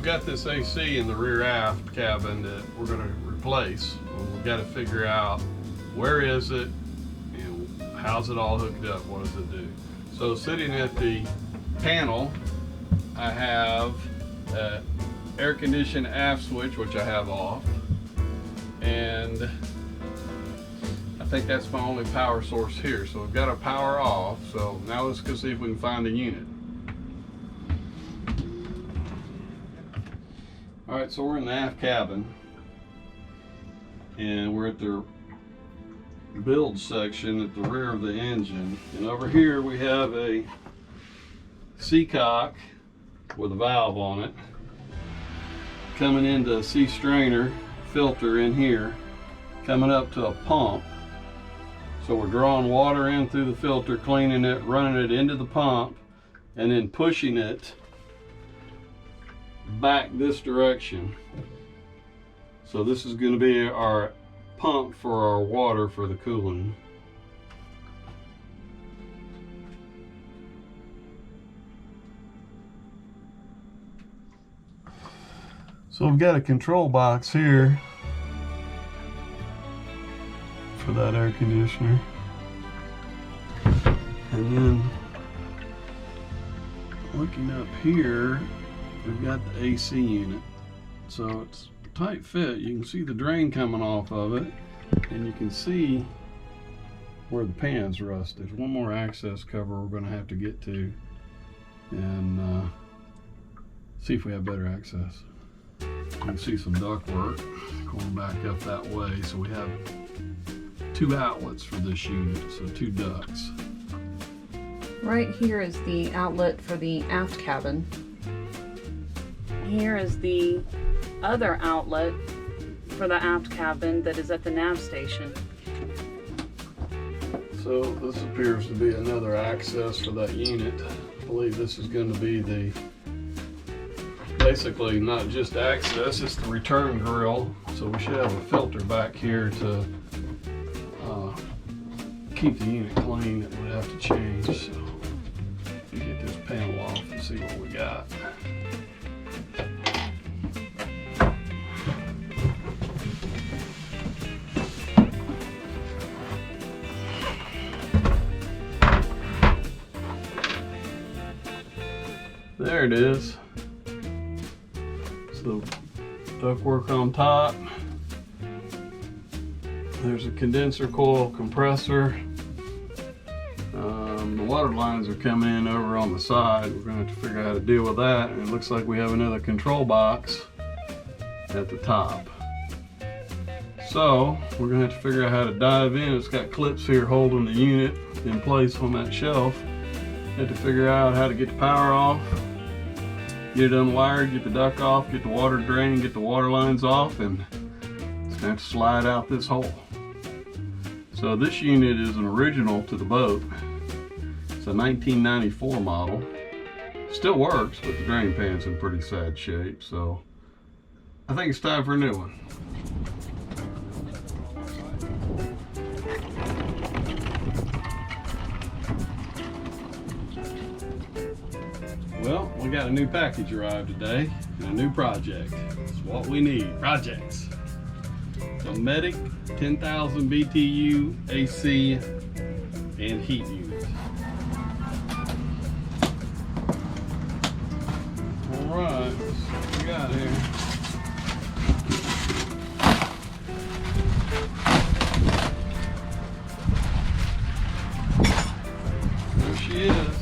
got this AC in the rear aft cabin that we're going to replace. We've got to figure out where is it and how's it all hooked up, what does it do. So sitting at the panel, I have an air conditioned aft switch, which I have off, and I think that's my only power source here. So we've got our power off. So now let's go see if we can find the unit. All right, so we're in the aft cabin, and we're at the build section at the rear of the engine. And over here we have a seacock with a valve on it coming into a sea strainer filter in here, coming up to a pump. So we're drawing water in through the filter, cleaning it, running it into the pump, and then pushing it back this direction. So this is going to be our pump for our water for the cooling. So we've got a control box here for that air conditioner, and then looking up here, we've got the AC unit. So it's a tight fit. You can see the drain coming off of it, and you can see where the pan's rusted. There's one more access cover we're going to have to get to and see if we have better access. You can see some duct work going back up that way. So we have 2 outlets for this unit, so 2 ducts. Right here is the outlet for the aft cabin. Here is the other outlet for the aft cabin that is at the nav station. So this appears to be another access for that unit. I believe this is going to be the, basically not just access, it's the return grill. So we should have a filter back here to keep the unit clean that would have to change. So get this panel off and see what we got. There it is. So ductwork on top. There's a condenser coil compressor. The water lines are coming in over on the side. We're going to have to figure out how to deal with that. And it looks like we have another control box at the top. So we're going to have to figure out how to dive in. It's got clips here holding the unit in place on that shelf. Have to figure out how to get the power off, get it unwired, get the duct off, get the water drain, get the water lines off, and it's going to have to slide out this hole. So this unit is an original to the boat. It's a 1994 model. Still works, but the drain pan's in pretty sad shape, so I think it's time for a new one. Well, we got a new package arrived today and a new project. It's what we need, projects. So Medic 10,000 BTU AC and heat unit. All right, let's see what we got here. There she is.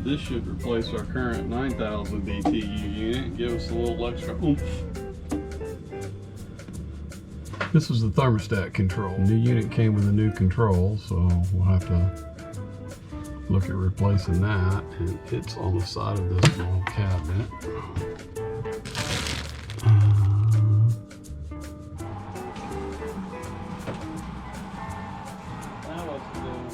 This should replace our current 9,000 BTU unit and give us a little extra oomph. This is the thermostat control. The new unit came with a new control, so we'll have to look at replacing that. And it's on the side of this little cabinet. Now what's it doing?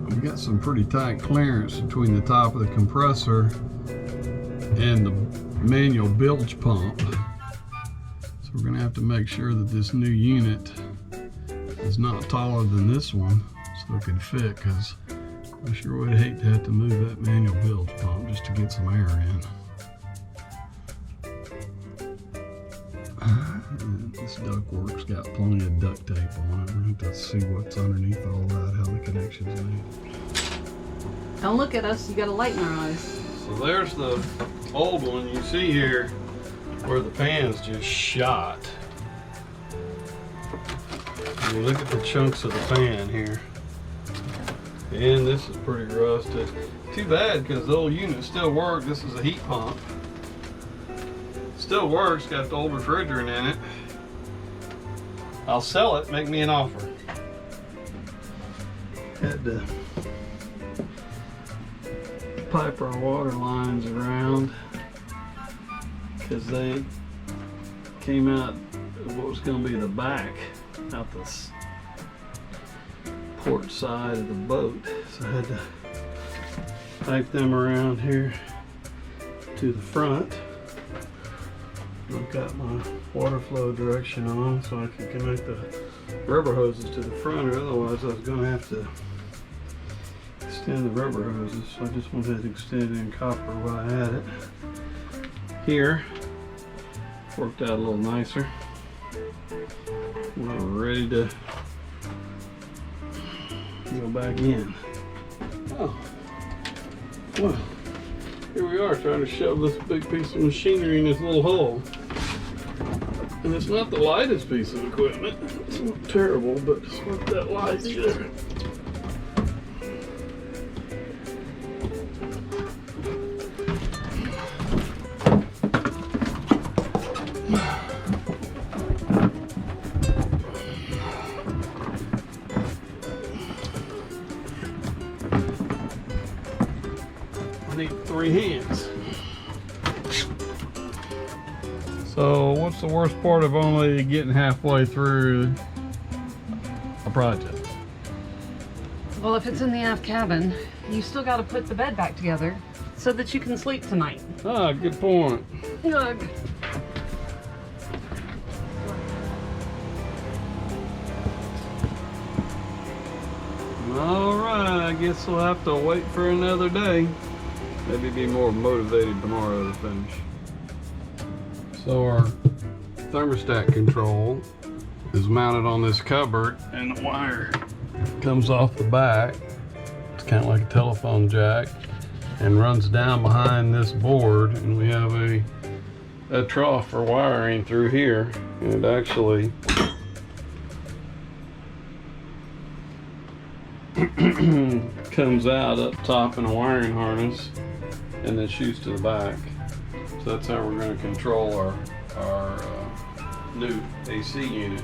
We've got some pretty tight clearance between the top of the compressor and the manual bilge pump. So we're going to have to make sure that this new unit is not taller than this one. looking fit, because I sure would hate to have to move that manual bilge pump just to get some air in. This ductwork's got plenty of duct tape on it. We're going to have to see what's underneath all that, how the connection's made. Don't look at us, you got a light in our eyes. So there's the old one. You see here where the pan's just shot. You look at the chunks of the pan here. And this is pretty rusted. Too bad, because the old unit still works. This is a heat pump. Still works, got the old refrigerant in it. I'll sell it, make me an offer. Had to pipe our water lines around because they came out of what was going to be the back, out this port side of the boat. So I had to pipe them around here to the front. I've got my water flow direction on so I can connect the rubber hoses to the front, or otherwise I was going to have to extend the rubber hoses. So I just wanted to extend it in copper while I had it. Here, worked out a little nicer. We're ready to go back in. Oh, well, here we are trying to shove this big piece of machinery in this little hole. And it's not the lightest piece of equipment. It's not terrible, but it's not that light either. I need 3 hands. So what's the worst part of only getting halfway through a project? Well, if it's in the aft cabin, you still got to put the bed back together so that you can sleep tonight. Ah, good point. Ugh. All right, I guess we'll have to wait for another day. Maybe be more motivated tomorrow to finish. So our thermostat control is mounted on this cupboard, and the wire comes off the back. It's kind of like a telephone jack, and runs down behind this board, and we have a trough for wiring through here, and it actually comes out up top in a wiring harness and then shoots to the back. So that's how we're going to control our new AC unit.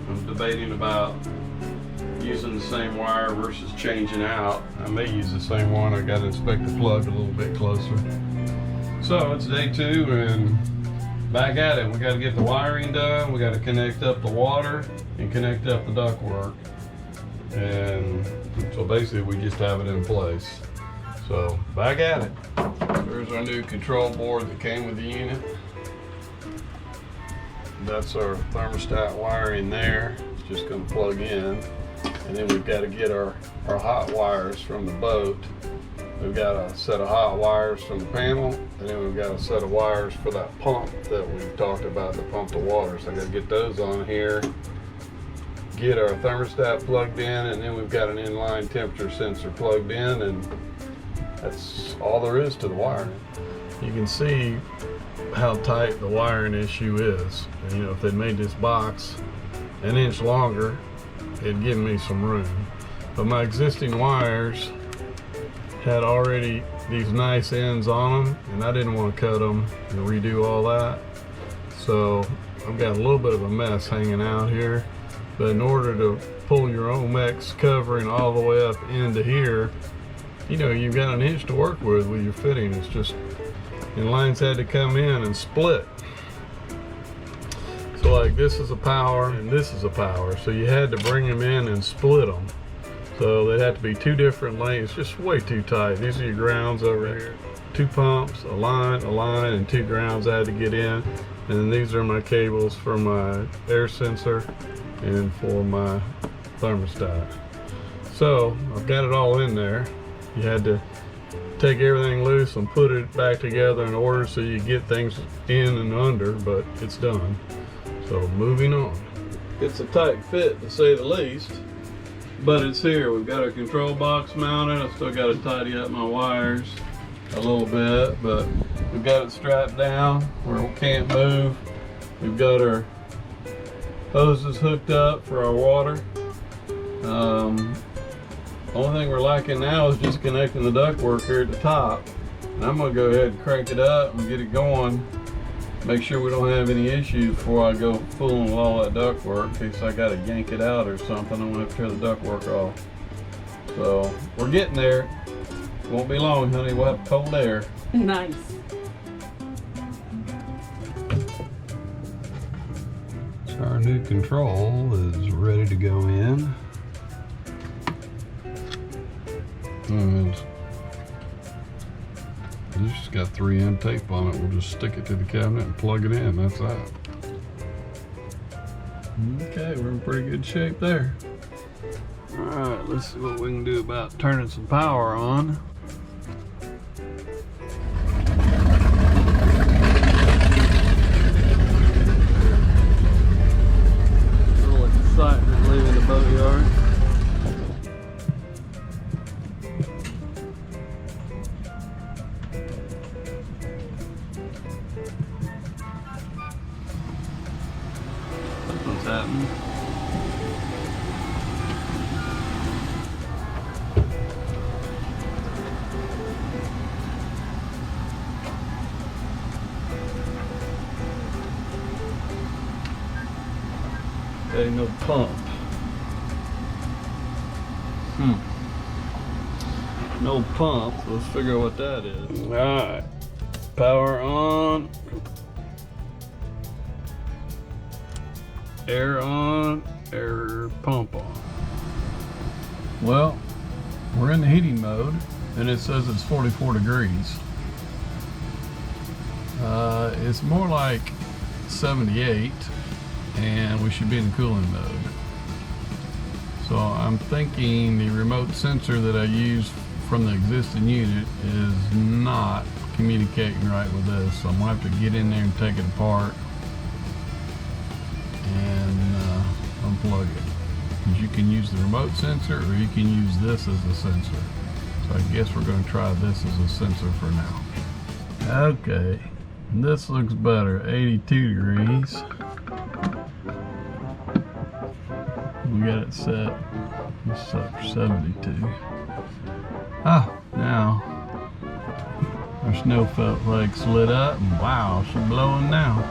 I'm debating about using the same wire versus changing out. I may use the same one. I got to inspect the plug a little bit closer. So it's day 2 and back at it. We got to get the wiring done. We got to connect up the water and connect up the ductwork. And so basically we just have it in place. So back at it. There's our new control board that came with the unit. That's our thermostat wiring there. It's just going to plug in. And then we've got to get our hot wires from the boat. We've got a set of hot wires from the panel, and then we've got a set of wires for that pump that we've talked about to pump the water. So I got to get those on here, get our thermostat plugged in, and then we've got an inline temperature sensor plugged in, and that's all there is to the wiring. You can see how tight the wiring issue is. And, you know, if they'd made this box an inch longer, it'd give me some room. But my existing wires had already these nice ends on them, and I didn't want to cut them and redo all that. So I've got a little bit of a mess hanging out here. But in order to pull your Omex covering all the way up into here, you know, you've got an inch to work with your fitting. It's just, and lines had to come in and split. So like this is a power and this is a power. So you had to bring them in and split them. So they'd have to be 2 different lanes, just way too tight. These are your grounds over here. 2 pumps, a line, and 2 grounds I had to get in. And then these are my cables for my air sensor and for my thermostat. So I've got it all in there. You had to take everything loose and put it back together in order so you get things in and under, but it's done. So moving on. It's a tight fit to say the least, but it's here. We've got our control box mounted. I still got to tidy up my wires a little bit, but we've got it strapped down where we can't move. We've got our hoses hooked up for our water. Only thing we're lacking now is just connecting the ductwork here at the top. And I'm gonna go ahead and crank it up and get it going. Make sure we don't have any issues before I go fooling with all that ductwork. In case I gotta yank it out or something, I'm gonna have to tear the ductwork off. So we're getting there. Won't be long, honey. We'll have cold air. Nice. So our new control is ready to go in. It's just got 3M tape on it. We'll just stick it to the cabinet and plug it in. That's that. Okay, we're in pretty good shape there. Alright, let's see what we can do about turning some power on. A little excitement leaving the boatyard. What's happening? Okay, no pump. No pump. Let's figure out what that is. Alright. Power on. Air on. Air pump on. Well, we're in the heating mode and it says it's 44 degrees. It's more like 78 and we should be in cooling mode. So I'm thinking the remote sensor that I used from the existing unit is not communicating right with this. So I'm gonna have to get in there and take it apart and unplug it. Because you can use the remote sensor or you can use this as a sensor. So I guess we're gonna try this as a sensor for now. Okay, this looks better, 82 degrees. We got it set. It's set for 72. Ah, now our snow felt flakes lit up, and wow, she's blowing now.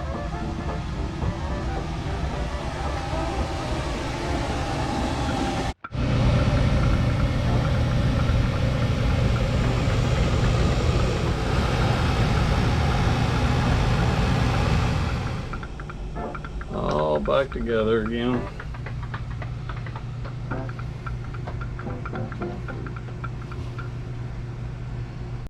All back together again.